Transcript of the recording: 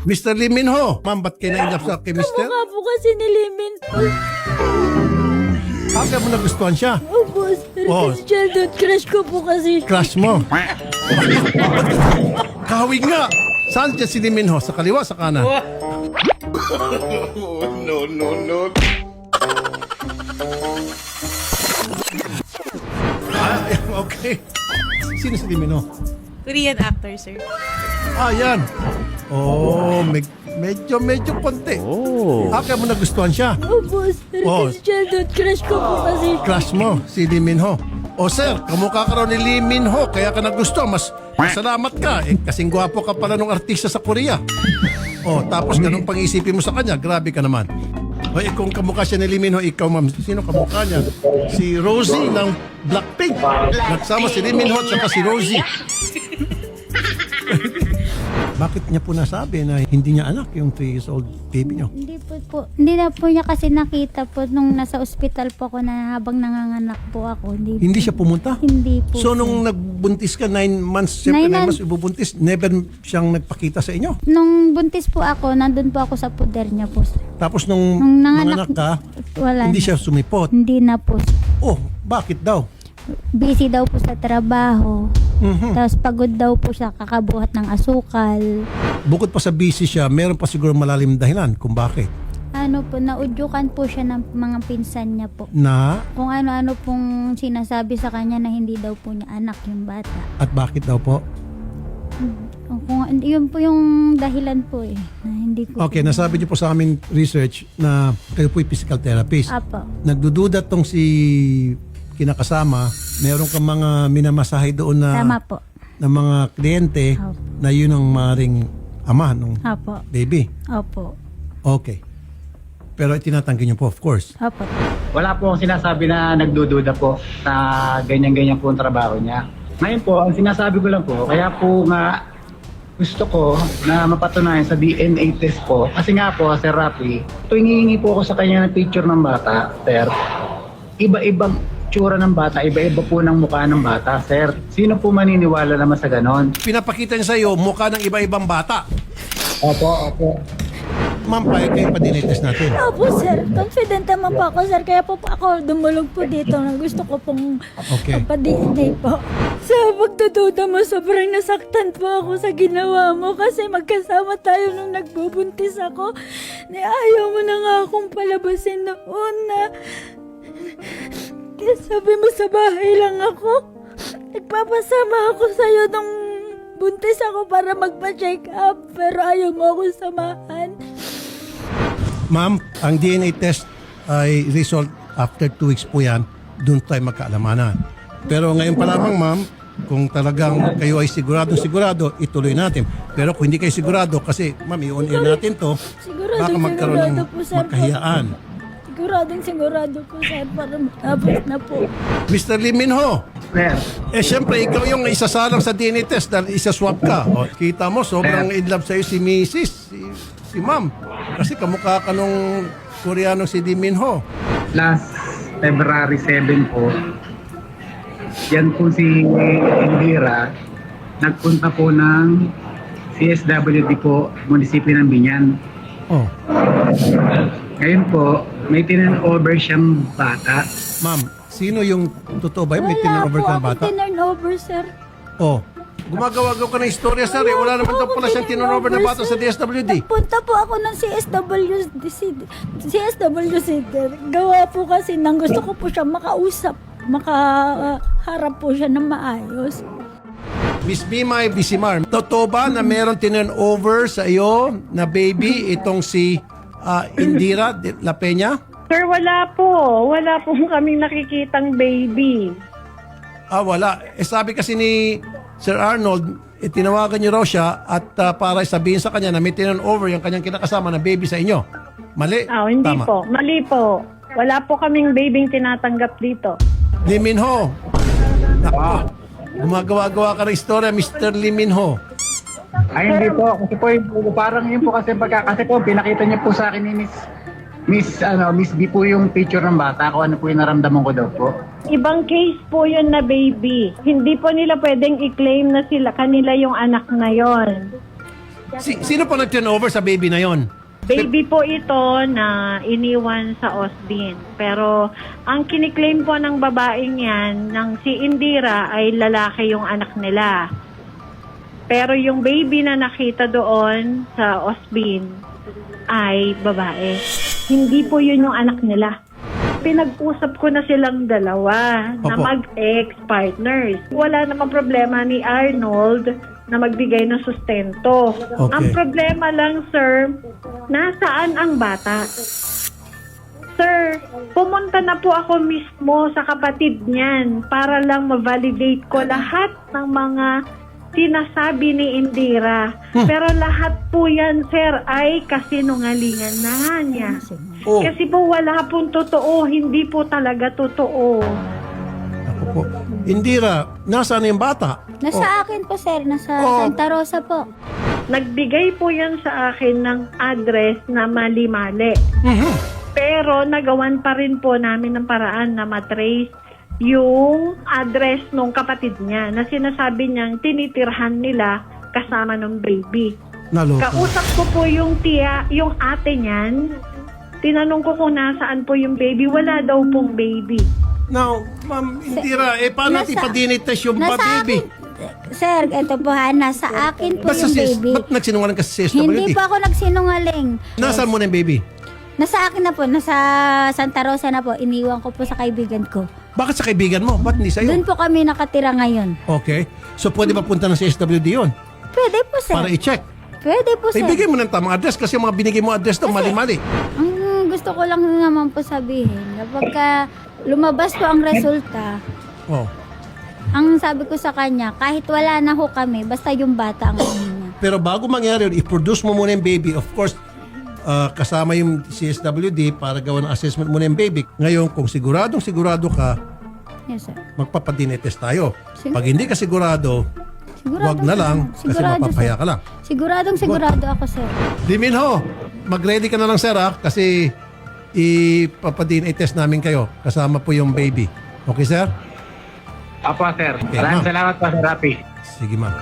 Mr. Lee Min Ho. Ma'am, ba't kayo na-inlove sa kay Mr.? Kamukha po kasi ni Limin. Kaya mo nagustuhan siya? Opo, sir. Oh. Kasi childhood crush ko po kasi. Crush mo. Kahawig nga. Saan dyan si Lee Min Ho? Sa kaliwa, sa kanan? Ah, okay. Sino si Lee Min Ho? Korean actor, sir. Ah, yan. Oh, medyo konti. Oh. Kaya mo nagustuhan siya? Opo, sir. Oh. Kasi childhood crush ko po kasi. Crush mo, si Lee Min Ho. O sir, kamukha ka raw ni Lee Min Ho, kaya ka nagustuhan. Mas salamat ka. Kasing gwapo ka pala ng artista sa Korea. O, tapos ganun pang-isipin mo sa kanya, grabe ka naman. O, kung kamukha siya ni Lee Min Ho, ikaw ma'am, sino kamukha niya? Si Rosie ng Blackpink. Nagsama si Lee Min Ho at saka si Rosie. Bakit niya po nasabi na hindi niya anak yung 3 years old baby niyo? Hindi na po niya kasi nakita po nung nasa ospital po ako na habang nanganganak po ako. Hindi siya pumunta? Hindi po. So nung nagbuntis ka, 9 months, siyempre 9 months ibubuntis, never siyang nagpakita sa inyo? Nung buntis po ako, nandun po ako sa puder niya po. Tapos nung nanganak ka, wala hindi na. siya sumipot? Hindi na po. Oh, bakit daw? Busy daw po sa trabaho. Tapos pagod daw po siya kakabuhat ng asukal. Bukod pa sa busy siya, meron pa siguro malalim dahilan kung bakit. Ano po, naudyukan po siya ng mga pinsan niya po. Na? Kung ano-ano pong sinasabi sa kanya na hindi daw po niya anak yung bata. At bakit daw po? Kung, yun po yung dahilan po eh. Na hindi ko Okay, nasabi niyo po sa aming research na kayo po'y physical therapist. Apo. Nagdududa tong si kinakasama, meron kang mga minamasahe doon na Tama po. ng mga kliyente Opo. na yun ang maring ama ng Apo. baby. Opo. Okay. Pero tinatanggi niyo po, of course. Opo. Wala po akong sinasabi na nagdududa po na ganyan-ganyan po ang trabaho niya. Ngayon po, ang sinasabi ko lang po, kaya po nga gusto ko na mapatunayan sa DNA test po. Kasi nga po, Sir Rafi, tuwing hihingi po ako sa kanya ng picture ng bata, Sir, iba-ibang tsura ng bata, iba-iba po ng mukha ng bata, Sir. Sino po maniniwala naman sa ganon? Pinapakita niya sa iyo mukha ng iba-ibang bata. Opo, opo. Ma'am, payag kayo pa-DNA-test natin. Opo, sir. Confident naman po ako, sir. Kaya po ako dumulog po dito na gusto ko pong Okay. pa-DNA po. Sa pagdududa mo, sobrang nasaktan po ako sa ginawa mo kasi magkasama tayo nung nagbubuntis ako. Ayaw mo na nga akong palabasin noon na kaya sabi mo sa bahay lang ako. Nagpapasama ako sa'yo nung buntis ako para magpa-check up pero ayaw mo akong samahan. Ma'am, ang DNA test ay result after 2 weeks po yan. Doon tayo magkaalamanan. Pero ngayon pa lamang, ma'am, kung talagang kayo ay sigurado, ituloy natin. Pero kung hindi kayo sigurado, kasi ma'am, i-on air natin to, baka magkaroon ng sigurado po, sir. magkahiyaan. Sigurado po, sir, para matapos na po. Mr. Lee Min Ho, Sir, syempre, ikaw yung isasalang sa DNA test dahil isa-swap ka. O, kita mo, sobrang in love sa'yo si Mrs., si ma'am. Kasi kamukha ka nung Koreano si Lee Min Ho. last February 7 po, yan po si Indira, nagpunta po ng CSWD po, munisipyo ng Binyan. Oh, Ngayon po, may tinan-over siyang bata. ma'am, sino yung totoo ba yun? May Wala tinurnover po ka ng ako bata? tinurnover, sir. Oh, gumagawa ka ng istorya, sir. Eh. Wala naman daw pala siyang tinurnover na bata sa DSWD. Punta po ako ng CSWC. Gawa po kasi nang gusto ko po siya makausap. Makaharap po siya ng maayos. Miss Bimay Bisimar, totoo ba na meron tinurnover sa iyo na baby itong si Indira de La Peña? Sir, wala po. Wala po kaming nakikitang baby. Wala. Sabi kasi ni Sir Arnold, tinawagan niyo raw siya at para sabihin sa kanya na may turnover yung kanyang kinakasama na baby sa inyo. Mali? Hindi Tama. po. Mali po. Wala po kaming babing tinatanggap dito. Lee Min Ho. Nako. Gumagawa-gawa ka ng istorya, Mr. Lee Min Ho. Ay, hindi po. Kasi po, parang yun po kasi kasi po, pinakita niya po sa akin ni Miss B po yung picture ng bata ko. Ano po yung naramdaman ko daw po. Ibang case po yun na baby. Hindi po nila pwedeng i-claim na kanila yung anak na yon. Sino po nag-turn over sa baby na yon? Baby po ito na iniwan sa Osbin. Pero ang kiniklaim po ng babaeng yan, ng si Indira, ay lalaki yung anak nila. Pero yung baby na nakita doon sa Osbin ay babae. Hindi po yun yung anak nila. Pinag-usap ko na silang dalawa na Opo. mag-ex-partners. Wala namang problema ni Arnold na magbigay ng sustento. Okay. Ang problema lang, sir, nasaan ang bata? Sir, pumunta na po ako mismo sa kapatid niyan para lang ma-validate ko lahat ng mga sinasabi ni Indira. Pero lahat po yan, sir, ay kasinungalingan na niya. Oh. Kasi po wala pong totoo, hindi po talaga totoo. Ako po. Indira, nasaan yung bata? Nasa akin po, sir. Nasa Oh. Santa Rosa po. Nagbigay po yan sa akin ng address na mali-mali. Mhm. Pero nagawan pa rin po namin ng paraan na matrace yung address ng kapatid niya na sinasabi niyang tinitirhan nila kasama ng baby. Naloka. Kausap ko po yung yung ate niyan. Tinanong ko kung nasaan po yung baby. Wala daw pong baby. Now, Ma'am Indira, paano natin Nasa- pa-DNA test yung Nasa baby? akin, sir, ito po ha, nasa akin po yung baby. Ba't nagsinungaling ka sa CSWD? Hindi po ako nagsinungaling. Nasaan mo na yung baby? Nasa akin na po, nasa Santa Rosa na po. Iniwan ko po sa kaibigan ko. Bakit sa kaibigan mo? Ba't hindi sa'yo? Doon po kami nakatira ngayon. Okay. So, pwede ba punta ng CSWD yun? Pwede po, sir. Para i-check. Pwede po, sir. Ibigay mo ng tamang address kasi yung mga binigay mo address daw mali-mali. Ang gusto ko lang naman po sabihin, kapag lumabas po ang resulta, Oh. ang sabi ko sa kanya, kahit wala na ho kami, basta yung bata ang ano niya. Pero bago mangyari yun, i-produce mo muna yung baby. Of course, kasama yung CSWD para gawa ng assessment muna yung baby. Ngayon, kung sigurado ka, Yes, sir. magpapa-DNA test tayo. Sige. Pag hindi ka sigurado, wag na lang kasi mapapaya ka lang. Sigurado ako, sir. Liminho, mag-ready ka na lang, sir, kasi ipapa-DNA test namin kayo. Kasama po yung baby. Okay, sir? Apo, sir. Okay, Maraming ma'am. salamat po, Sir Rapi. Sige, ma'am.